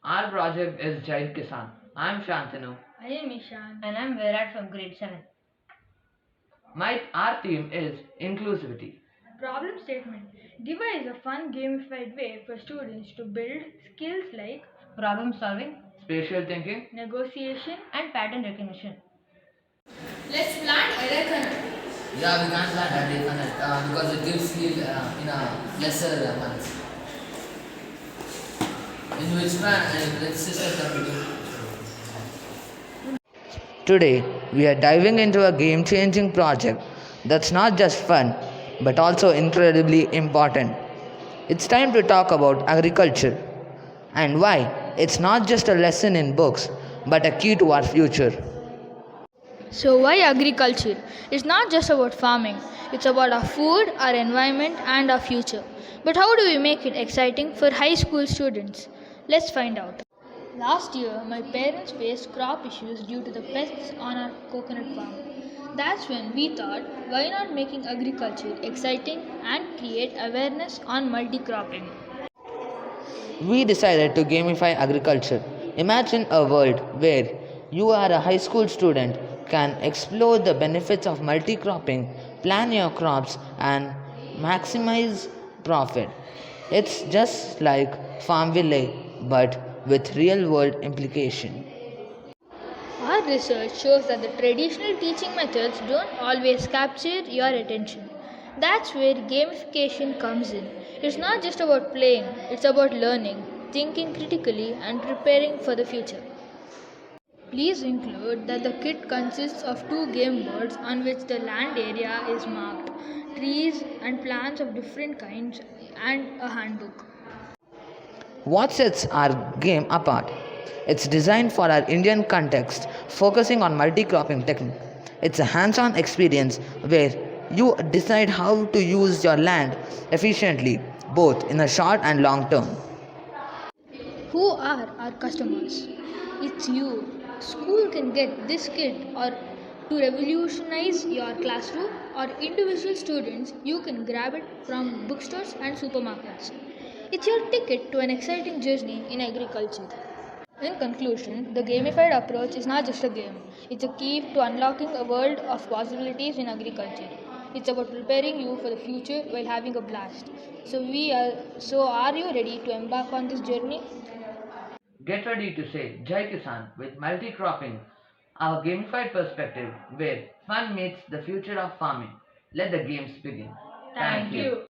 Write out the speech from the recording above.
Our project is Kisan. I'm Shantanu. I am Eeshaan. And I'm Virat from grade 7. Our theme is Inclusivity. Problem statement. Devise a fun gamified way for students to build skills like Problem solving Spatial thinking. negotiation. and pattern recognition. Let's plan a reckoner. Yeah, we can't plan every connect because it gives you in a lesser months. In which plan let's just Today, we are diving into a game changing project that's not just fun but also incredibly important. It's time to talk about agriculture and why it's not just a lesson in books but a key to our future. So, why agriculture? It's not just about farming, it's about our food, our environment, and our future. But how do we make it exciting for high school students? Let's find out. Last year, my parents faced crop issues due to the pests on our coconut farm. That's when we thought, why not making agriculture exciting and create awareness on multi-cropping? We decided to gamify agriculture. Imagine a world where you are a high school student can explore the benefits of multi-cropping, plan your crops and maximize profit. It's just like Farmville but with real world implication. Our research shows that the traditional teaching methods don't always capture your attention. That's where gamification comes in. It's not just about playing, it's about learning, thinking critically, and preparing for the future. Please include that the kit consists of two game boards on which the land area is marked, trees and plants of different kinds, and a handbook. What sets our game apart? It's designed for our Indian context, focusing on multi cropping technique. It's a hands on experience where you decide how to use your land efficiently, both in the short and long term. Who are our customers? It's you. School can get this kit or to revolutionize your classroom, or individual students, you can grab it from bookstores and supermarkets. It's your ticket to an exciting journey in agriculture. In conclusion, the gamified approach is not just a game, it's a key to unlocking a world of possibilities in agriculture. It's about preparing you for the future while having a blast. So are you ready to embark on this journey? Get ready to say Kisan with multi-cropping, our gamified perspective where fun meets the future of farming. Let the games begin. Thank you.